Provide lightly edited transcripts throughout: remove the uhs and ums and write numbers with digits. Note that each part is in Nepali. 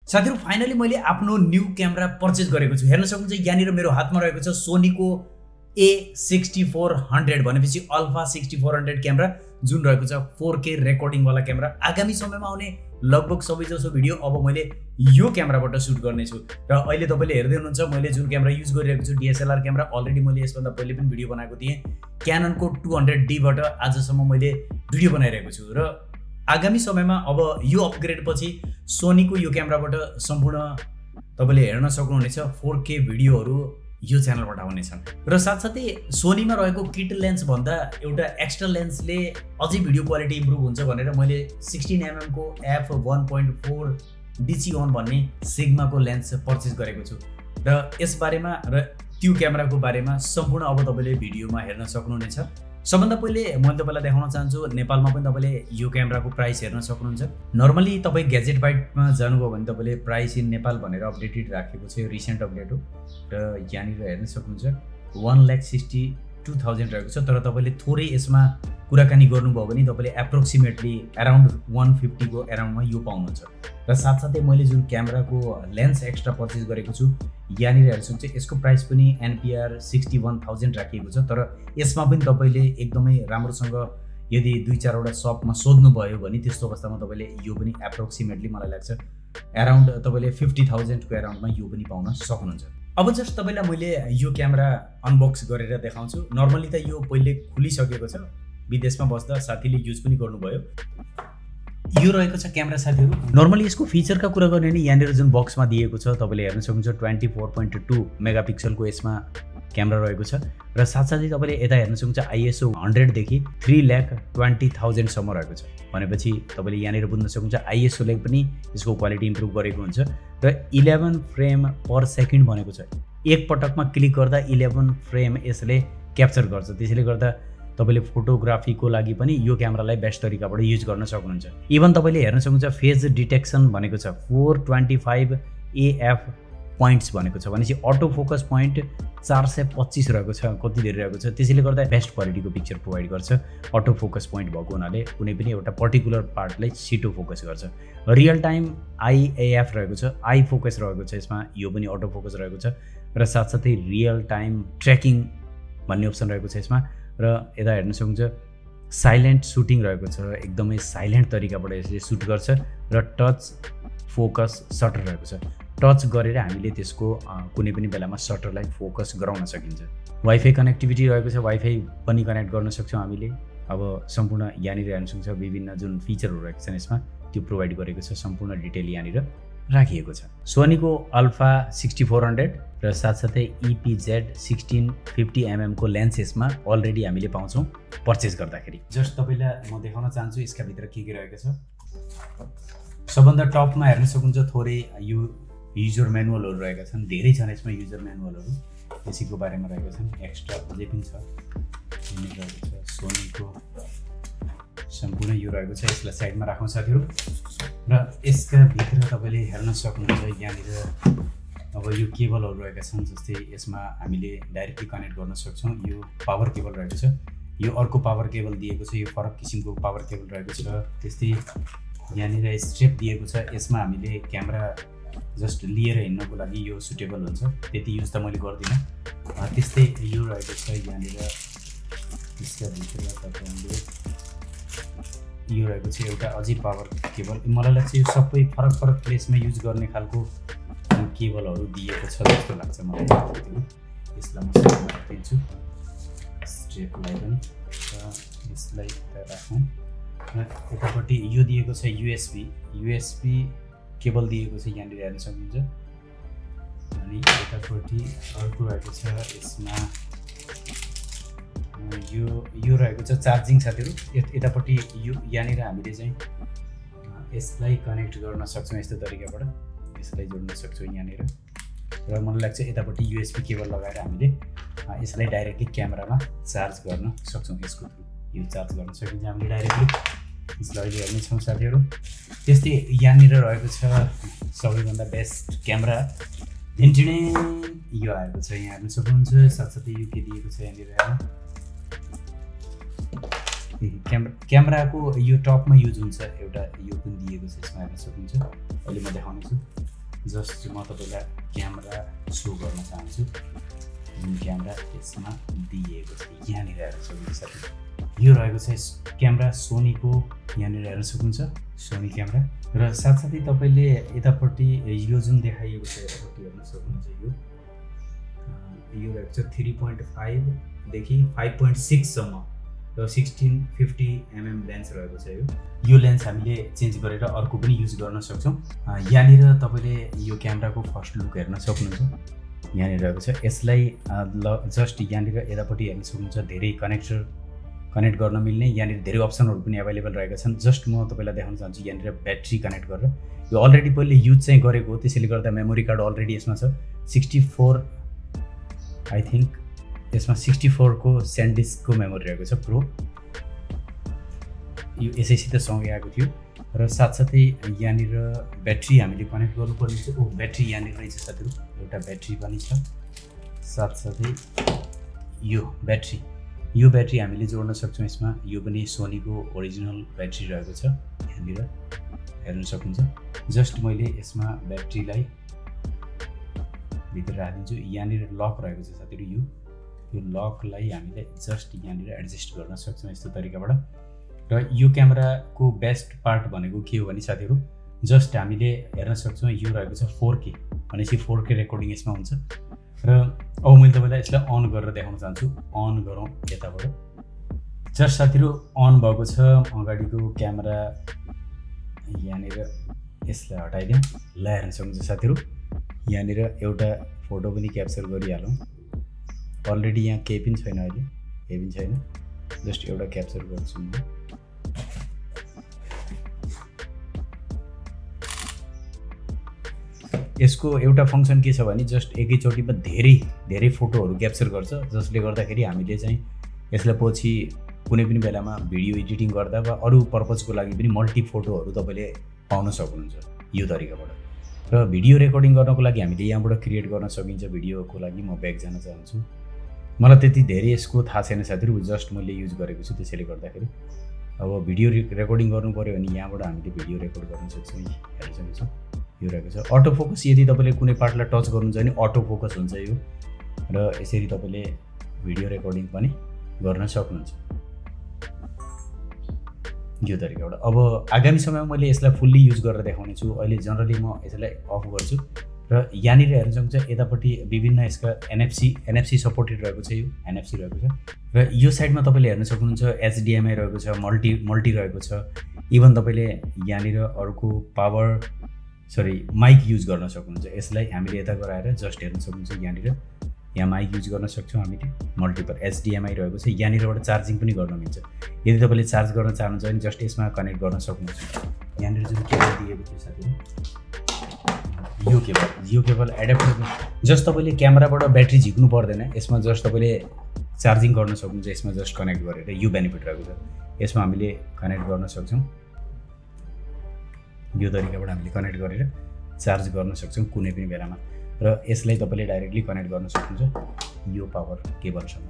साथीहरु फाइनली मैले आफ्नो न्यू क्यामेरा पर्चेज गरेको छु। हेर्न सक्नुहुन्छ यहाँनिर मेरो हातमा रहेको छ सोनीको a6400 भनेपछि अल्फा 6400 क्यामेरा जुन रहेको छ 4K रेकर्डिङ वाला क्यामेरा। आगामी समयमा आउने लगभग सबैजसो भिडियो अब मैले यो क्यामेराबाट सुट गर्ने छु। र अहिले तपाईले हेर्दै हुनुहुन्छ मैले जुन क्यामेरा युज गरिरहेको छु DSLR क्यामेरा। अलरेडी मैले यसभन्दा पहिले पनि भिडियो बनाएको थिएँ क्याननको 200D बाट आजसम्म मैले भिडियो बनाइरहेको छु। र आगामी समयमा अब यो अपग्रेड पछि सोनीको यो क्यामेराबाट सम्पूर्ण तपाईले हेर्न सक्नुहुनेछ 4K भिडियोहरू यो च्यानलबाट आउनेछन्। र साथसाथै सोनीमा रहेको किट लेन्स भन्दा एउटा एक्स्ट्रा लेन्सले अझै भिडियो क्वालिटी इम्प्रुभ हुन्छ भनेर मैले 16mm को f1.4 DC1 भन्ने सिग्माको लेन्स पर्चेज गरेको छु। र यस बारेमा र त्यो क्यामेराको बारेमा सम्पूर्ण अब तपाईले भिडियोमा हेर्न सक्नुहुनेछ। सबभन्दा पहिले मैले तपाईलाई देखाउन चाहन्छु नेपालमा पनि तपाईले यो क्यामेराको प्राइस हेर्न सक्नुहुन्छ। नर्मली तपाई ग्याजेट बाइटमा जानुभयो भने तपाईले प्राइस इन नेपाल भनेर अपडेटेड राखेको छ, यो रिसेन्ट अपडेट हो। र यहाँनिर हेर्न सक्नुहुन्छ 1,62,000 रहेको छ। तर तपाईले थोरै यसमा कुराकानी गर्नुभयो भने तपाईले एप्रोक्सिमेटली अराउन्ड 150 को अराउन्डमा यो पाउनुहुन्छ। र साथसाथै मैले जुन क्यामेराको लेन्स एक्स्ट्रा पर्चेज गरेको छु यहाँनिर हेर्न सक्नुहुन्छ यसको प्राइस पनि NPR 61,000 राखिएको छ। तर यसमा पनि तपाईले एकदमै राम्रोसँग यदि 2-4 वटा शपमा सोध्नु भयो भने त्यस्तो अवस्थामा तपाईले यो पनि एप्रोक्सिमेटली मलाई लाग्छ अराउन्ड तपाईले 50,000 को अराउन्डमा यो पनि पाउन सक्नुहुन्छ। अब जस्ट तपाईलाई मैले यो क्यामेरा अनबक्स गरेर देखाउँछु। नर्मली त यो पहिले खुलिसकेको छ, विदेशमा बस्दा साथीले युज पनि गर्नुभयो। यो रहेको छ क्यामेरा साथीहरु। नर्मली यसको फिचरका कुरा गर्ने नि यहाँनिर जुन बक्समा दिएको छ तपाईले हेर्न सक्नुहुन्छ 24.2 मेगापिक्सलको यसमा क्यामेरा रहेको छ। र साथसाथै तपाईले यता हेर्न सक्नुहुन्छ ISO 100 देखि 3,20,000 सम्म रहेको छ। भनेपछि तपाईले यहाँनिर बुझ्न सक्नुहुन्छ ISO ले पनि यसको क्वालिटी इम्प्रुभ गरेको हुन्छ। र 11 फ्रेम पर सेकेन्ड भनेको छ। एक पटकमा क्लिक गर्दा 11 फ्रेम यसले क्याप्चर गर्छ। त्यसैले गर्दा तपाईले फोटोग्राफीको लागि पनि यो क्यामेरालाई बेस्ट तरिकाबाट युज गर्न सक्नुहुन्छ। इभन तपाईले हेर्न सक्नुहुन्छ फेज डिटेक्सन भनेको छ 425 AF पोइन्ट्स भनेको छ। भनेपछि अटो फोकस पोइन्ट 425 रहेको छ, कति धेरै रहेको छ। त्यसैले गर्दा बेस्ट क्वालिटीको पिक्चर प्रोभाइड गर्छ। अटो फोकस पोइन्ट भएको हुनाले कुनै पनि एउटा पर्टिकुलर पार्टलाई छिटो फोकस गर्छ। रियल टाइम IAF रहेको छ, आई फोकस रहेको छ यसमा, यो पनि अटो फोकस रहेको छ। र साथसाथै रियल टाइम ट्र्याकिङ भन्ने अप्सन रहेको छ यसमा। र यता हेर्न सक्नुहुन्छ साइलेन्ट सुटिङ रहेको छ, एकदमै साइलेन्ट तरिकाबाट यसले सुट गर्छ। र टच फोकस सटर रहेको छ। टच गरेर हामीले त्यसको कुनै पनि बेलामा सटरलाई फोकस गराउन सकिन्छ। वाइफाई कनेक्टिभिटी रहेको छ, वाइफाई पनि कनेक्ट गर्न सक्छौँ हामीले। अब सम्पूर्ण यहाँनिर हेर्न सक्नुहुन्छ विभिन्न जुन फिचरहरू रहेको छन् यसमा त्यो प्रोभाइड गरेको छ। सम्पूर्ण डिटेल यहाँनिर राखिएको छ। सोनीको अल्फा 6400 र साथसाथै EPZ 1650mm को लेन्स यसमा अलरेडी हामीले पाउँछौँ पर्चेज गर्दाखेरि। जस्ट तपाईलाई म देखाउन चाहन्छु यसका भित्र के रहेको छ। सबभन्दा टपमा हेर्न सक्नुहुन्छ थोरै यो युजर म्यानुअलहरू रहेका छन्, धेरै छन् यसमा युजर म्यानुअलहरू, त्यसैको बारेमा रहेका छन्। एक्स्ट्रा अझै पनि छ, रहेको छ सोनीको सम्पूर्ण यो रहेको छ। यसलाई साइडमा राखौँ साथीहरु। र यसका भित्र तपाईले हेर्न सक्नुहुन्छ यहाँनिर अब यो केबलहरू रहेका छन्। जस्तै यसमा हामीले डाइरेक्टली कनेक्ट गर्न सक्छौँ। यो पावर केबल रहेको छ, यो अर्को पावर केबल दिएको छ, यो फरक किसिमको पावर केबल रहेको छ। त्यस्तै यहाँनिर स्ट्रेप दिएको छ, यसमा हामीले क्यामेरा जस्ट लिएर हिँड्नको लागि यो सुटेबल हुन्छ। त्यति युज त मैले गर्दिनँ। त्यस्तै यो रहेको छ यहाँनिर। यसका भित्र तपाईले यो रहेको छ एउटा अझै पावर केबल। मलाई लाग्छ यो सबै फरक फरक प्लेसमा युज गर्ने खालको केबलहरू दिएको छ जस्तो लाग्छ मलाई। यसलाई म साइडमा राखिदिन्छु स्ट्रेपलाई पनि। र यसलाई राखौँ। र यतापट्टि यो दिएको छ USB केबल दिएको छ, यहाँनिर हेर्न सक्नुहुन्छ। अनि यतापट्टि अर्को रहेको छ यसमा यो रहेको छ चार्जिङ साथीहरु। यतापट्टि यो यहाँनिर हामीले चाहिँ यसलाई कनेक्ट गर्न सक्छौँ यस्तो तरिकाबाट, यसलाई जोड्न सक्छौँ यहाँनिर। र मलाई लाग्छ यतापट्टि USB केबल लगाएर हामीले यसलाई डाइरेक्टली क्यामेरामा चार्ज गर्न सक्छौँ। यसको थ्रु यो चार्ज गर्न सकिन्छ हामीले डाइरेक्टली। यसलाई अहिले हेर्नेछौँ साथीहरु। त्यस्तै यहाँनिर रहेको छ सबैभन्दा बेस्ट क्यामेरा भिन्टिने यो आएको छ, यहाँ हेर्न सक्नुहुन्छ। साथसाथै यो के दिएको छ यहाँनिर क्यामेराको यो टपमा युज हुन्छ एउटा, यो पनि दिएको छ यसमा हेर्न सक्नुहुन्छ। अहिले म देखाउने छु। जस्ट म तपाईलाई क्यामेरा सो गर्न चाहन्छु जुन क्यामेरा यसमा दिएको छ यहाँनिर हेर्न सक्नुहुन्छ साथी यो रहेको छ क्यामेरा सोनीको यहाँनिर हेर्न सक्नुहुन्छ सोनी क्यामेरा र साथसाथै तपाईले यतापट्टि यो जुन देखाइएको छ यतापट्टि हेर्न सक्नुहुन्छ यो रहेको छ 3.5 देखि 5.6 सम्म र 1650 mm लेन्स रहेको छ यो लेन्स हामीले चेन्ज गरेर अर्को पनि युज गर्न सक्छौं यहाँनिर तपाईले यो क्यामेराको फर्स्ट लुक हेर्न सक्नुहुन्छ यहाँनिर रहेको छ यसलाई जस्ट यहाँनिर यतापट्टि हेर्न सक्नुहुन्छ धेरै कनेक्ट गर्न मिल्ने यहाँनिर धेरै अप्सनहरु पनि अवेलेबल रहेका छन् जस्ट म तपाईलाई देखाउन चाहन्छु यहाँनिर ब्याट्री कनेक्ट गरेर यो अलरेडी पहिले युज चाहिँ गरेको हो त्यसैले गर्दा मेमोरी कार्ड अलरेडी यसमा छ 64 आई थिंक यसमा 64 को SanDisk को मेमोरी रहेको छ प्रो यो यसैसित सँगै आएको थियो र साथसाथै यहाँनिर ब्याट्री हामीले कनेक्ट गर्नुपर्ने छ ब्याट्री यहाँनिर रहेछ साथीहरु एउटा ब्याट्री पनि छ साथसाथै यो ब्याट्री हामीले जोड्न सक्छौं यसमा यो पनि सोनीको ओरिजिनल ब्याट्री रहेको छ यहाँनिर हेर्न सक्नुहुन्छ जस्ट मैले यसमा ब्याट्रीलाई भित्र राखिदिन्छु यहाँनिर लक रहेको छ साथीहरु यो लकलाई हामीले जस्ट यहाँनिर एडजस्ट गर्न सक्छौं यस्तो तरिकाबाट र यो क्यामेराको बेस्ट पार्ट भनेको के हो भने साथीहरु जस्ट हामीले हेर्न सक्छौं यो रहेको छ 4K भनेपछि 4K रेकर्डिङ यसमा हुन्छ र अब मैले तपाईलाई यसलाई अन गरेर देखाउन चाहन्छु अन गरौँ यताबाट जस्ट साथीहरु अन भएको छ अगाडिको क्यामेरा यहाँनिर यसलाई हटाइदिउँ ल हेर्न सक्नुहुन्छ साथीहरु यहाँनिर एउटा फोटो पनि क्याप्चर गरिहालौं अलरेडी यहाँ केही पनि छैन अहिले केही पनि छैन जस्ट एउटा क्याप्चर गर्छु म यसको एउटा फंक्सन के छ भने जस्ट एकैचोटीमा धेरै फोटोहरु क्याप्चर गर्छ जसले गर्दाखेरि हामीले चाहिँ यसलाई पछि कुनै पनि बेलामा भिडियो एडिटिङ गर्दा वा अरु पर्पजको लागि पनि मल्टी फोटोहरु तपाईले पाउन सक्नुहुन्छ यो तरिकाबाट र भिडियो रेकर्डिङ गर्नको लागि हामीले यहाँबाट क्रिएट गर्न सकिन्छ भिडियोको लागि म ब्याक जान चाहन्छु मलाई त्यति धेरै यसको थाहा छैन साथीहरु जस्ट मैले युज गरेको छु त्यसैले गर्दाखेरि अब भिडियो रेकर्डिङ गर्नु पर्यो भने यहाँबाट हामीले भिडियो रेकर्ड गर्न सक्छौं हेर्न सक्नुहुन्छ यो रहेको छ अटो फोकस यदि तपाईले कुनै पार्टलाई टच गर्नुहुन्छ भने अटो फोकस हुन्छ यो र यसरी तपाईले भिडियो रेकर्डिङ पनि गर्न सक्नुहुन्छ यो तरिकाबाट अब आगामी समयमा मैले यसलाई फुल्ली युज गरेर देखाउने छु अहिले जनरली म यसलाई अफ गर्छु र यहाँनिर हेर्न सक्नुहुन्छ यतापट्टि विभिन्न यसका NFC सपोर्टेड रहेको छ यो NFC रहेको छ र यो साइडमा तपाईले हेर्न सक्नुहुन्छ HDMI रहेको छ मल्टी रहेको छ इभन तपाईले यहाँनिर अर्को माइक युज गर्न सक्नुहुन्छ यसलाई हामीले यता गराएर जस्ट हेर्न सक्नुहुन्छ यहाँनिर यहाँ माइक युज गर्न सक्छौं हामीले मल्टिपल HDMI रहेको छ यहाँनिरबाट चार्जिङ पनि गर्न मिल्छ यदि तपाईले चार्ज गर्न चाहनुहुन्छ भने जस्ट यसमा कनेक्ट गर्न सक्नुहुन्छ यहाँनिर जुन केबल दिएको थियो साथीहरु यो केबल एडाप्टर जस्ट तपाईले क्यामेराबाट ब्याट्री झिक्नु पर्दैन यसमा जस्ट तपाईले चार्जिङ गर्न सक्नुहुन्छ यसमा जस्ट कनेक्ट गरेर यो बेनिफिट रहेको छ यसमा हामीले कनेक्ट गर्न सक्छौं यो तरिकाबाट हामीले कनेक्ट गरेर चार्ज गर्न सक्छौं कुनै पनि बेलामा र यसलाई तपाईले डाइरेक्टली कनेक्ट गर्न सक्नुहुन्छ यो पावर केबलसँग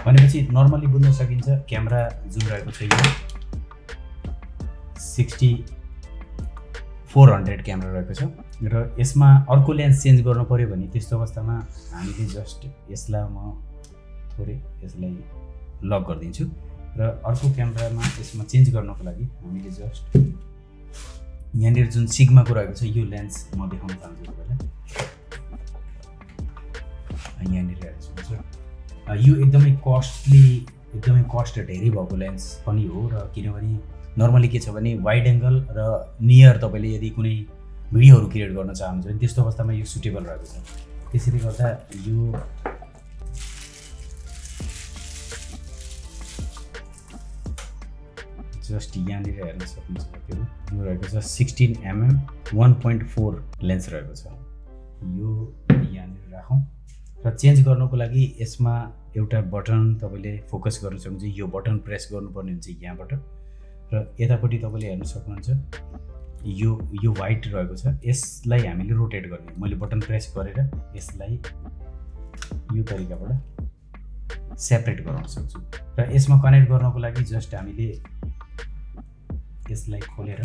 भनेपछि नर्मली बुझ्न सकिन्छ क्यामेरा जुन रहेको छ यो 6400 क्यामेरा रहेको छ र यसमा अर्को लेन्स चेन्ज गर्नु पर्यो भने त्यस्तो अवस्थामा हामीले जस्ट यसलाई म थोरै यसलाई लक गर्दिन्छु र अर्को क्यामेरामा यसमा चेन्ज गर्नको लागि हामीले जस्ट यहाँनिर जुन सिग्माको रहेको छ यो लेन्स म देखाउन चाहन्छु तपाईलाई यहाँनिर हेर्नुहुन्छ यो एकदमै कस्ट धेरै भएको लेन्स पनि हो र किनभने नर्मली के छ भने वाइड एंगल र नियर तपाईले यदि कुनै भिडियोहरु क्रिएट गर्न चाहनुहुन्छ भने त्यस्तो अवस्थामा यो सुटेबल रहेको छ त्यसैले गर्दा यो जस्ट यहाँनिर हेर्न सक्नुहुन्छ साथीहरु यो रहेको छ 16mm 1.4 लेन्स रहेको छ यो यहाँनिर राखौं र चेन्ज गर्नको लागि यसमा एउटा बटन तपाईले फोकस गर्न सक्नुहुन्छ यो बटन प्रेस गर्नुपर्ने हुन्छ यहाँबाट र यतापट्टि तपाईले हेर्न सक्नुहुन्छ यो व्हाइट रहेको छ यसलाई हामीले रोटेट गर्ने मैले बटन प्रेस गरेर यसलाई यो तरिकाबाट सेपरेट गर्न सक्छु र यसमा कनेक्ट गर्नको लागि जस्ट हामीले यसलाई खोलेर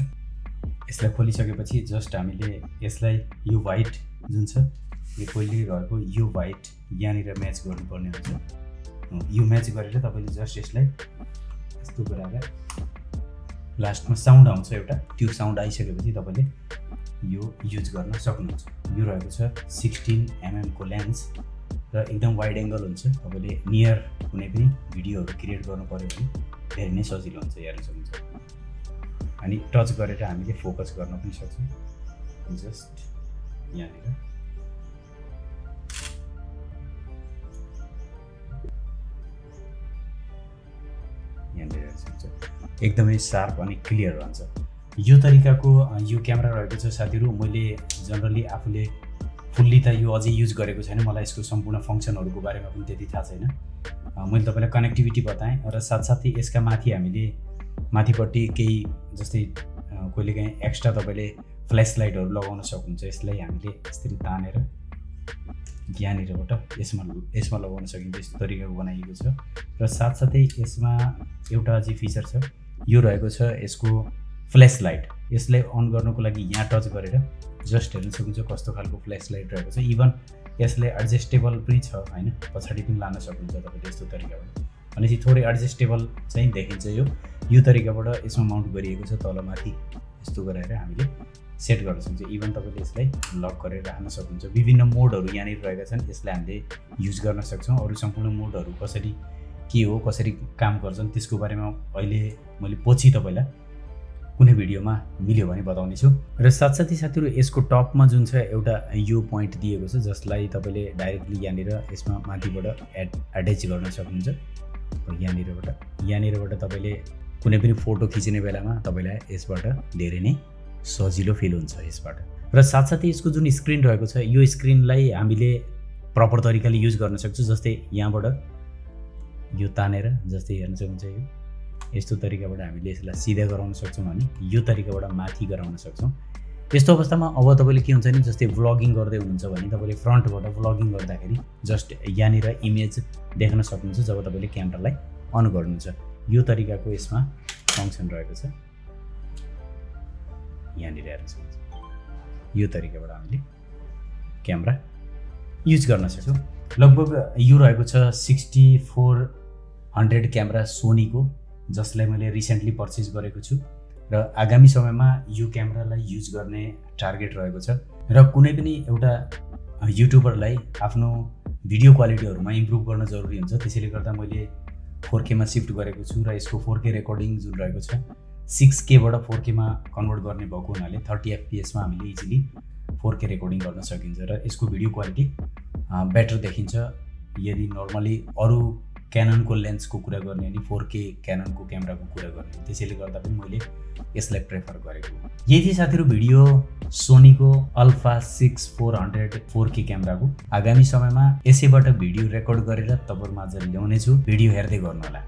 यसलाई खोलिसकेपछि जस्ट हामीले यसलाई यो व्हाइट जुन छ यो पहिले रहेको यो व्हाइट यहाँनिर म्याच गर्नुपर्ने हुन्छ। यो म्याच गरेर तपाईले जस्ट यसलाई यस्तो गराएर लास्टमा साउन्ड आउँछ एउटा, त्यो साउन्ड आइसकेपछि तपाईले यो युज गर्न सक्नुहुन्छ। यो रहेको छ 16mm को लेन्स र एकदम वाइड एंगल हुन्छ। तपाईले नियर कुनै पनि भिडियोहरु क्रिएट गर्नु पर्यो भने धेरै नै सजिलो हुन्छ हेर्न सक्नुहुन्छ। अनि टच गरेर हामीले फोकस गर्न पनि सक्छौं। जस्ट यहाँनिर एकदमै शार्प अनि क्लियर रहन्छ। यो तरिकाको यो क्यामेरा रहेको छ साथीहरु। मैले जनरली आफूले फुल्ली त यो अझै युज गरेको छैन, मलाई यसको सम्पूर्ण फंक्सनहरुको बारेमा पनि त्यति थाहा छैन। मैले तपाईलाई कनेक्टिभिटी बताएँ र साथसाथै यसका माथि हामीले माथिपट्टि केही जस्तै कहिलेकाहीँ एक्स्ट्रा तपाईले फ्ल्यास लाइटहरु लगाउन सक्नुहुन्छ। यसलाई हामीले यसरी तानेर यहाँनिरबाट यसमा लगाउन सकिन्छ। यस्तो तरिकाको बनाइएको छ र साथसाथै यसमा एउटा अझै फिचर छ, यो रहेको छ यसको फ्ल्यास लाइट। यसलाई अन गर्नको लागि यहाँ टच गरेर जस्ट हेर्न सक्नुहुन्छ कस्तो खालको फ्ल्यास लाइट रहेको छ। इभन यसले एडजस्टेबल पनि छ हैन, पछाडी पनि लान सक्नुहुन्छ तपाईले यस्तो तरिकाबाट। भनेपछि थोरै एडजस्टेबल चाहिँ देखिन्छ। यो तरिकाबाट यसमा माउन्ट गरिएको छ, तल माथि यस्तो गराएर हामीले सेट गर्न सक्छौं। इभन तपाईले यसलाई लक गरेर राख्न सक्नुहुन्छ। विभिन्न मोडहरु यहाँनिर रहेका छन्, यसलाई हामीले युज गर्न सक्छौं। अरु सम्पूर्ण मोडहरु कसरी के हो, कसरी काम गर्छन् त्यसको बारेमा अहिले मैले पछि तपाईलाई कुनै भिडियोमा मिल्यो भने बताउने छु। र साथसाथै साथीहरु यसको टपमा जुन छ एउटा यो पोइन्ट दिएको छ, जसलाई तपाईले डाइरेक्टली यहाँनिर यसमा माथिबाट अट्याच गर्न सक्नुहुन्छ। यहाँनिरबाट तपाईले कुनै पनि फोटो खिच्ने बेलामा तपाईलाई यसबाट धेरै नै सजिलो फिल हुन्छ यसबाट। र साथसाथै यसको जुन स्क्रिन रहेको छ, यो स्क्रिनलाई हामीले प्रपर तरिकाले युज गर्न सक्छौं। जस्तै यहाँबाट यो तानेर जस्तै हेर्न सक्नुहुन्छ, यो यस्तो तरिकाबाट हामीले यसलाई सिधा गराउन सक्छौं अनि यो तरिकाबाट माथि गराउन सक्छौं। यस्तो अवस्थामा अब तपाईले के हुन्छ नि, जस्तै व्लगिङ गर्दै हुनुहुन्छ भने तपाईले फ्रन्टबाट व्लगिङ गर्दाखेरि जस्ट यहाँनिर इमेज देख्न सक्नुहुन्छ जब तपाईले क्यामेरालाई अन गर्नुहुन्छ। यो तरिकाको यसमा फंक्सन रहेको छ, यहाँनिर हेर्न सक्नुहुन्छ। यो तरिकाबाट हामीले क्यामेरा युज गर्न सक्छौं। लगभग यो रहेको छ 6400 क्यामेरा सोनीको, जसलाई मैले रिसेन्टली पर्चेज गरेको छु र आगामी समयमा यो क्यामेरालाई युज गर्ने टार्गेट रहेको छ। र कुनै पनि एउटा युट्युबरलाई आफ्नो भिडियो क्वालिटीहरुमा इम्प्रुभ गर्न जरुरी हुन्छ। त्यसैले गर्दा मैले 4K मा शिफ्ट गरेको छु र यसको 4K रेकर्डिङ जुन रहेको छ 6K बाट 4K मा कन्भर्ट गर्ने भएको हुनाले 30 FPS मा हामीले इजिली 4K रेकर्डिङ गर्न सकिन्छ र यसको भिडियो क्वालिटी बेटर देखिन्छ। यदि नर्मली अरु क्याननको लेन्सको कुरा गर्ने अनि 4K क्याननको क्यामेराको कुरा गर्ने, त्यसैले गर्दा पनि मैले यसलाई प्रेफर गरेको। यही साथीहरु भिडियो सोनीको अल्फा 6400 4K क्यामेराको। आगामी समयमा यसैबाट भिडियो रेकर्ड गरेर तपाईहरुमाझ ल्याउने छु। भिडियो हेर्दै गर्नु होला।